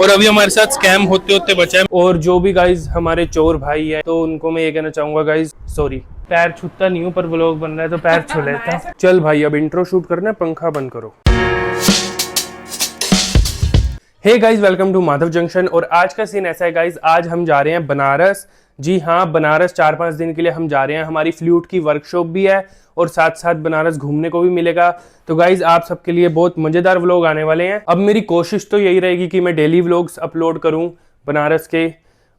और अभी हमारे साथ स्कैम होते होते बचा है। और जो भी गाइज हमारे चोर भाई है तो उनको मैं ये कहना चाहूंगा गाइज सॉरी। पैर छूता नहीं हूँ पर व्लॉग बन रहा है तो पैर छू लेता। चल भाई अब इंट्रो शूट करना है, पंखा बंद करो। Hey guys welcome to Madhav junction. और आज का सीन ऐसा है गाइज, आज हम जा रहे हैं बनारस। जी हाँ, बनारस 4-5 दिन के लिए हम जा रहे हैं। हमारी फ्लूट की वर्कशॉप भी है और साथ साथ बनारस घूमने को भी मिलेगा। तो गाइज आप सबके लिए बहुत मजेदार व्लॉग आने वाले हैं। अब मेरी कोशिश तो यही रहेगी कि मैं डेली व्लॉग्स अपलोड करूं बनारस के,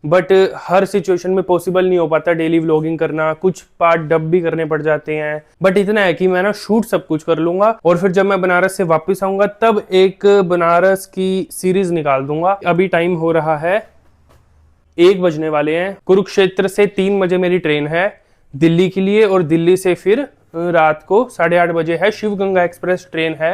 बट हर सिचुएशन में पॉसिबल नहीं हो पाता डेली व्लॉगिंग करना। कुछ पार्ट डब भी करने पड़ जाते हैं, बट इतना है कि मैं ना शूट सब कुछ कर लूंगा और फिर जब मैं बनारस से वापस आऊंगा तब एक बनारस की सीरीज निकाल दूंगा। अभी टाइम हो रहा है 1 बजने वाले हैं। कुरुक्षेत्र से 3 बजे मेरी ट्रेन है दिल्ली के लिए और दिल्ली से फिर रात को 8:30 बजे है शिव गंगा एक्सप्रेस ट्रेन है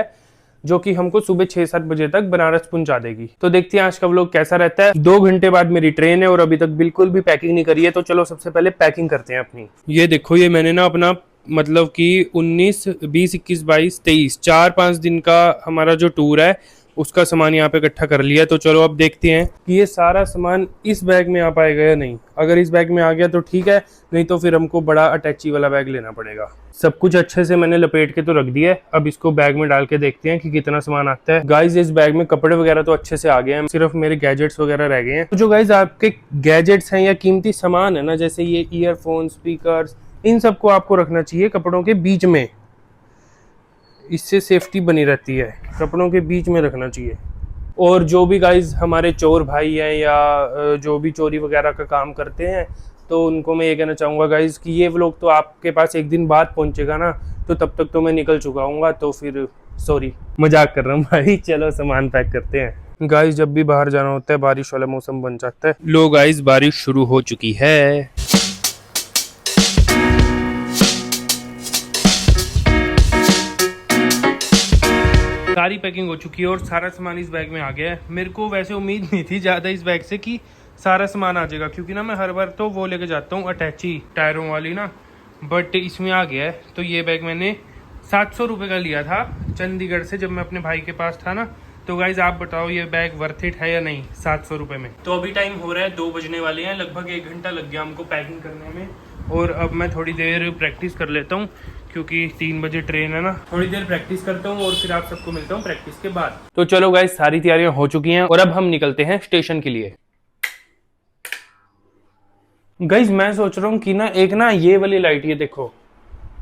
जो कि हमको सुबह 6-7 बजे तक बनारस पहुंचा देगी। तो देखते हैं आज का व्लॉग कैसा रहता है। 2 घंटे बाद मेरी ट्रेन है और अभी तक बिल्कुल भी पैकिंग नहीं करी है। तो चलो सबसे पहले पैकिंग करते हैं अपनी। ये देखो, ये मैंने ना अपना मतलब कि 19, 20, 21, 22, 23 4-5 दिन का हमारा जो टूर है उसका सामान यहाँ पे इकट्ठा कर लिया। तो चलो अब देखते हैं कि ये सारा सामान इस बैग में आ पाएगा या नहीं। अगर इस बैग में आ गया तो ठीक है, नहीं तो फिर हमको बड़ा अटैची वाला बैग लेना पड़ेगा। सब कुछ अच्छे से मैंने लपेट के तो रख दिया है, अब इसको बैग में डाल के देखते हैं कि कितना सामान आता है। गाइज इस बैग में कपड़े वगैरह तो अच्छे से आ गए हैं, सिर्फ मेरे गैजेट्स वगैरह रह गए हैं। तो जो गाइज आपके गैजेट्स हैं या कीमती सामान है ना, जैसे ये ईयरफोन, स्पीकर्स, इन सबको आपको रखना चाहिए कपड़ों के बीच में। इससे सेफ्टी बनी रहती है, कपड़ों के बीच में रखना चाहिए। और जो भी गाइज हमारे चोर भाई हैं या जो भी चोरी वगैरह का काम करते हैं तो उनको मैं ये कहना चाहूँगा गाइज कि ये व्लॉग तो आपके पास एक दिन बाद पहुँचेगा ना, तो तब तक तो मैं निकल चुका हूँगा। तो फिर सॉरी, मजाक कर रहा हूँ भाई। चलो सामान पैक करते हैं। गाइज जब भी बाहर जाना होता है बारिश वाला मौसम बन जाता है। लो गाइज बारिश शुरू हो चुकी है। सारी पैकिंग हो चुकी है और सारा सामान इस बैग में आ गया है। मेरे को वैसे उम्मीद नहीं थी ज़्यादा इस बैग से कि सारा सामान आ जाएगा, क्योंकि ना मैं हर बार तो वो लेके जाता हूँ अटैची टायरों वाली ना, बट इसमें आ गया है। तो ये बैग मैंने 700 रुपये का लिया था चंडीगढ़ से जब मैं अपने भाई के पास था ना। तो गाइज आप बताओ ये बैग वर्थ इट है या नहीं 700 रुपये में। तो अभी टाइम हो रहा है 2 बजने वाले हैं, लगभग 1 घंटा लग गया हमको पैकिंग करने में। और अब मैं थोड़ी देर प्रैक्टिस कर लेता हूँ क्योंकि 3 बजे ट्रेन है ना। थोड़ी देर प्रैक्टिस करता हूँ और फिर आप सबको मिलता हूँ प्रैक्टिस के बाद। तो चलो गाइज सारी तैयारियां हो चुकी हैं और अब हम निकलते हैं स्टेशन के लिए। गाइज मैं सोच रहा हूँ कि ना एक ना ये वाली लाइट, ये देखो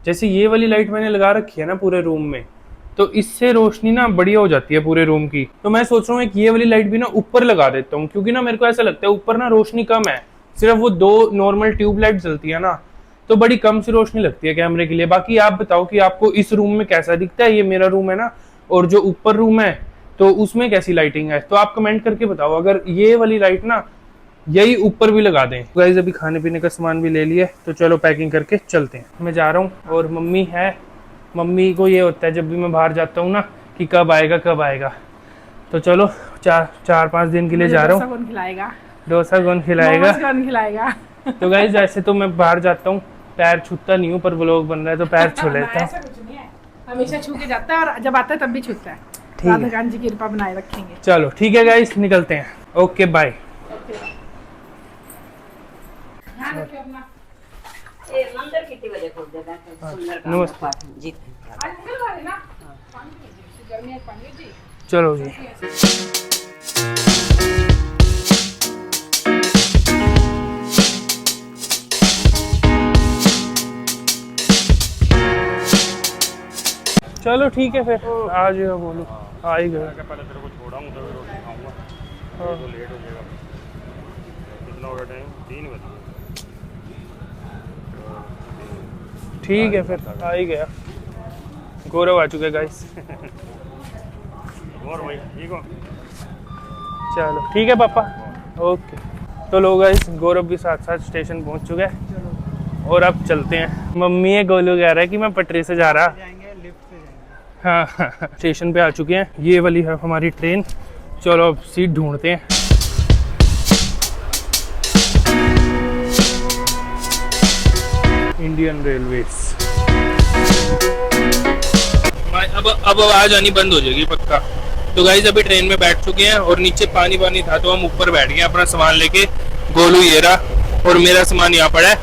जैसे ये वाली लाइट मैंने लगा रखी है ना पूरे रूम में, तो इससे रोशनी ना बढ़िया हो जाती है पूरे रूम की। तो मैं सोच रहा हूँ एक ये वाली लाइट भी ना ऊपर लगा देता हूँ, क्योंकि ना मेरे को ऐसा लगता है ऊपर ना रोशनी कम है, सिर्फ वो 2 नॉर्मल ट्यूब लाइट जलती है ना, तो बड़ी कम सी रोशनी लगती है कैमरे के लिए। बाकी आप बताओ कि आपको इस रूम में कैसा दिखता है। ये मेरा रूम है ना, और जो ऊपर रूम है तो उसमें कैसी लाइटिंग है, तो आप कमेंट करके बताओ। अगर ये वाली लाइट ना यही ऊपर भी लगा दें। गाइस अभी खाने पीने का सामान भी ले लिया, तो चलो पैकिंग करके चलते हैं। मैं जा रहा हूँ और मम्मी है, मम्मी को ये होता है जब भी मैं बाहर जाता हूँ ना कि कब आएगा कब आएगा। तो चलो 4-5 दिन के लिए जा रहा हूँ। कौन खिलाएगा? डोसा कौन खिलाएगा? कौन खिलाएगा? तो गाइस ऐसे तो मैं बाहर जाता हूँ पैर छूता नहीं हूँ, पर व्लॉग बन रहा है तो पैर छू लेता हूँ। ऐसा कुछ नहीं है, हमेशा छू के जाता है और जब आता है तब भी छूता है। ठीक है, राधा जी की कृपा बनाए रखेंगे। चलो ठीक है गाइस, निकलते हैं। Okay bye. नमस्ते। चलो जी। चलो ठीक है फिर आज बोलो आ ही गया। पहले तेरे को छोड़ाऊँ तो रोटी खाऊंगा, तो लेट हो जाएगा। कितना हो गया टाइम? 3 बजे। ठीक है फिर आ ही गया। गौरव आ चुके गाइस। और भाई ठीक हो? चलो ठीक है पापा, ओके। तो लोग गाइस गौरव भी साथ साथ स्टेशन पहुंच चुके हैं और अब चलते हैं। मम्मी है गोलू कह रहा है कि मैं पटरी से जा रहा। हाँ स्टेशन पे आ चुके हैं, ये वाली है हमारी ट्रेन। चलो अब सीट ढूंढते हैं। Indian railways. अब आवाज आनी बंद हो जाएगी पक्का। तो गाइज अभी ट्रेन में बैठ चुके हैं और नीचे पानी था तो हम ऊपर बैठ गए अपना सामान लेके। गोलू ये रहा और मेरा सामान यहाँ पड़ा है।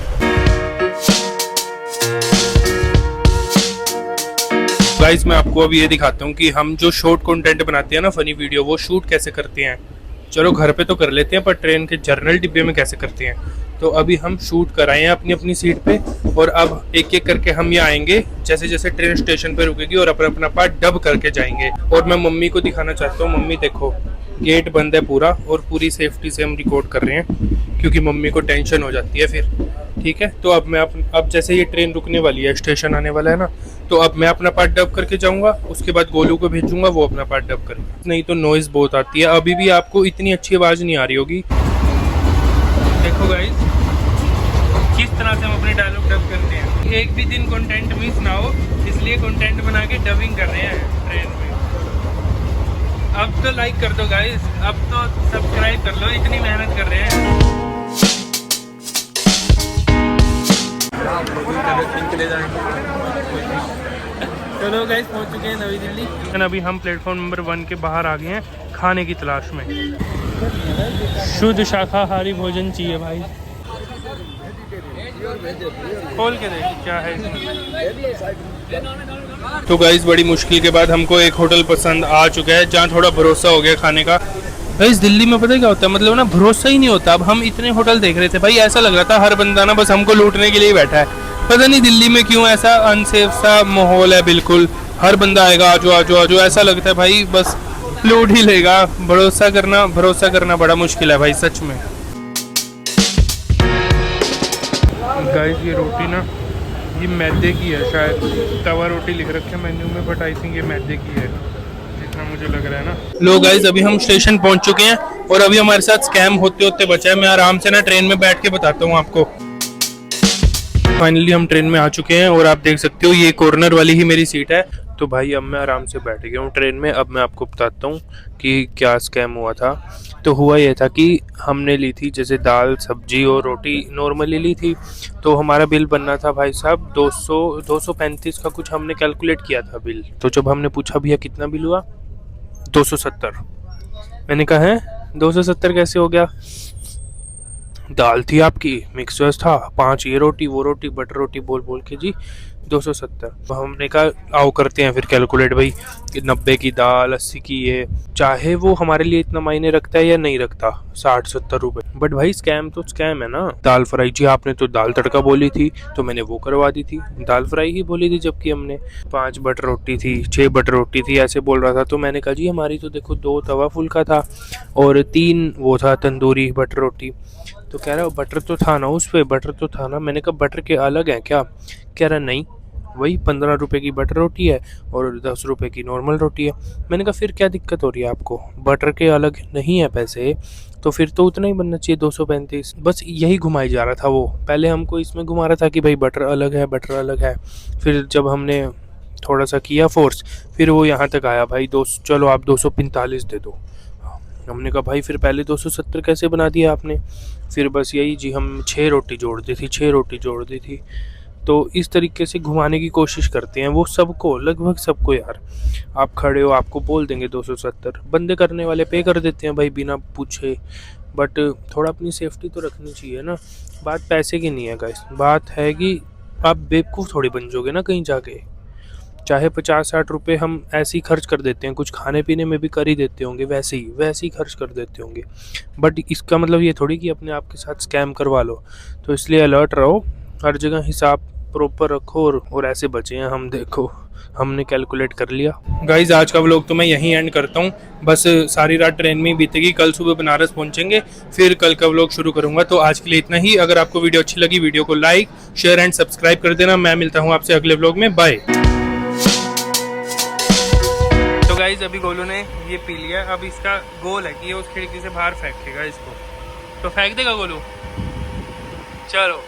गाइज मैं आपको अभी ये दिखाता हूँ कि हम जो शॉर्ट कंटेंट बनाते हैं ना, फनी वीडियो, वो शूट कैसे करते हैं। चलो घर पे तो कर लेते हैं, पर ट्रेन के जर्नल डिब्बे में कैसे करते हैं। तो अभी हम शूट कराए हैं अपनी अपनी सीट पे, और अब एक एक करके हम ये आएंगे जैसे जैसे ट्रेन स्टेशन पे रुकेगी और अपना अपना पार्ट डब करके जाएंगे। और मैं मम्मी को दिखाना चाहता हूँ। मम्मी देखो, गेट बंद है पूरा और पूरी सेफ्टी से हम रिकॉर्ड कर रहे हैं क्योंकि मम्मी को टेंशन हो जाती है फिर। ठीक है, तो अब मैं अब जैसे ये ट्रेन रुकने वाली है, स्टेशन आने वाला है ना, तो अब मैं अपना पार्ट डब करके जाऊंगा। उसके बाद गोलू को भेजूंगा, वो अपना पार्ट डब करेगा। नहीं तो नॉइज बहुत आती है। अभी भी आपको इतनी अच्छी आवाज़ नहीं आ रही होगी। देखो गाइस किस तरह से हम अपने डायलॉग डब करते हैं। एक भी दिन कंटेंट मिस ना हो, इसलिए कंटेंट बना के डबिंग कर रहे हैं ट्रेन में। अब तो लाइक कर दो गाइस, अब तो सब्सक्राइब कर लो, इतनी मेहनत कर रहे हैं। चलो गाइस पहुंच चुके हैं नई दिल्ली। अभी हम प्लेटफॉर्म नंबर 1 के बाहर आ गए हैं खाने की तलाश में। शुद्ध शाकाहारी भोजन चाहिए भाई। खोल के देख क्या है इसमें। तो गाइस बड़ी मुश्किल के बाद हमको एक होटल पसंद आ चुका है जहाँ थोड़ा भरोसा हो गया खाने का। गाइस दिल्ली में पता है क्या होता है, मतलब ना भरोसा ही नहीं होता। अब हम इतने होटल देख रहे थे भाई, ऐसा लग रहा था हर बंदा ना बस हमको लूटने के लिए बैठा है। पता नहीं दिल्ली में क्यों ऐसा अनसेफ सा माहौल है। बिल्कुल हर बंदा आएगा, आजो आजो आजो, ऐसा लगता है भाई बस लूट ही लेगा। भरोसा करना बड़ा मुश्किल है भाई सच में। गाइस ये रोटी ना, ये मैदे की है शायद। तवा रोटी लिख रखे है मेन्यू में, बट आई थिंक ये मैदे की है जितना मुझे लग रहा है ना। लो गाइस अभी हम स्टेशन पहुंच चुके हैं और अभी हमारे साथ स्कैम होते होते बचा है। मैं आराम से ना ट्रेन में बैठ के बताता हूँ आपको। फाइनली हम ट्रेन में आ चुके हैं और आप देख सकते हो ये कॉर्नर वाली ही मेरी सीट है। तो भाई अब मैं आराम से बैठ गया हूँ ट्रेन में। अब मैं आपको बताता हूँ कि क्या स्कैम हुआ था। तो हुआ ये था कि हमने ली थी जैसे दाल सब्जी और रोटी नॉर्मली ली थी। तो हमारा बिल बनना था भाई साहब 235 का कुछ हमने कैलकुलेट किया था बिल। तो जब हमने पूछा भैया कितना बिल हुआ, 270। मैंने कहा है 270 कैसे हो गया, दाल थी आपकी, मिक्स वेज था, 5 ये रोटी वो रोटी बटर रोटी बोल के जी 270। तो हमने कहा आओ करते हैं फिर कैलकुलेट भाई, 90 की दाल 80 की ये, चाहे वो हमारे लिए इतना मायने रखता है या नहीं रखता 60-70 रुपए, बट भाई स्कैम तो स्कैम है ना। दाल फ्राई जी आपने तो दाल तड़का बोली थी तो मैंने वो करवा दी थी, दाल फ्राई ही बोली थी, जबकि हमने 5 बटर रोटी थी 6 बटर रोटी थी ऐसे बोल रहा था। तो मैंने कहा जी हमारी तो देखो 2 तवा फुल्का था और 3 वो था तंदूरी बटर रोटी। तो कह रहा बटर तो था ना उस पर, बटर तो था ना। मैंने कहा बटर के अलग हैं क्या, कह रहा नहीं वही 15 रुपए की बटर रोटी है और 10 रुपए की नॉर्मल रोटी है। मैंने कहा फिर क्या दिक्कत हो रही है आपको, बटर के अलग नहीं है पैसे तो फिर तो उतना ही बनना चाहिए 235। बस यही घुमाई जा रहा था वो। पहले हमको इसमें घुमा रहा था कि भाई बटर अलग है बटर अलग है। फिर जब हमने थोड़ा सा किया फोर्स फिर वो यहाँ तक आया भाई चलो आप 245 दे दो। हमने कहा भाई फिर पहले 270 कैसे बना दिया आपने। फिर बस यही जी हम 6 रोटी जोड़ दी थी। तो इस तरीके से घुमाने की कोशिश करते हैं वो सबको, लगभग सबको यार। आप खड़े हो आपको बोल देंगे 270, बंदे करने वाले पे कर देते हैं भाई बिना पूछे। बट थोड़ा अपनी सेफ्टी तो रखनी चाहिए ना। बात पैसे की नहीं है गाइस, बात है कि आप बेवकूफ़ थोड़ी बन जाओगे ना कहीं जाके। चाहे 50-60 रुपये हम ऐसे ही खर्च कर देते हैं, कुछ खाने पीने में भी कर ही देते होंगे, वैसे ही खर्च कर देते होंगे। बट इसका मतलब ये थोड़ी कि अपने आप के साथ स्कैम करवा लो। तो इसलिए अलर्ट रहो, हर जगह हिसाब प्रॉपर रखो और ऐसे बचे हैं हम। देखो हमने कैलकुलेट कर लिया। गाइज आज का व्लॉग तो मैं यहीं एंड करता हूँ। बस सारी रात ट्रेन में ही बीतेगी, कल सुबह बनारस पहुँचेंगे, फिर कल का व्लॉग शुरू करूँगा। तो आज के लिए इतना ही। अगर आपको वीडियो अच्छी लगी वीडियो को लाइक शेयर एंड सब्सक्राइब कर देना। मैं मिलता हूँ आपसे अगले व्लॉग में, बाय। तो गाइज अभी गोलू ने ये पी लिया। अब इसका गोल है कि ये उस खिड़की से बाहर फेंकेगा इसको। तो फेंक देगा गोलू, चलो।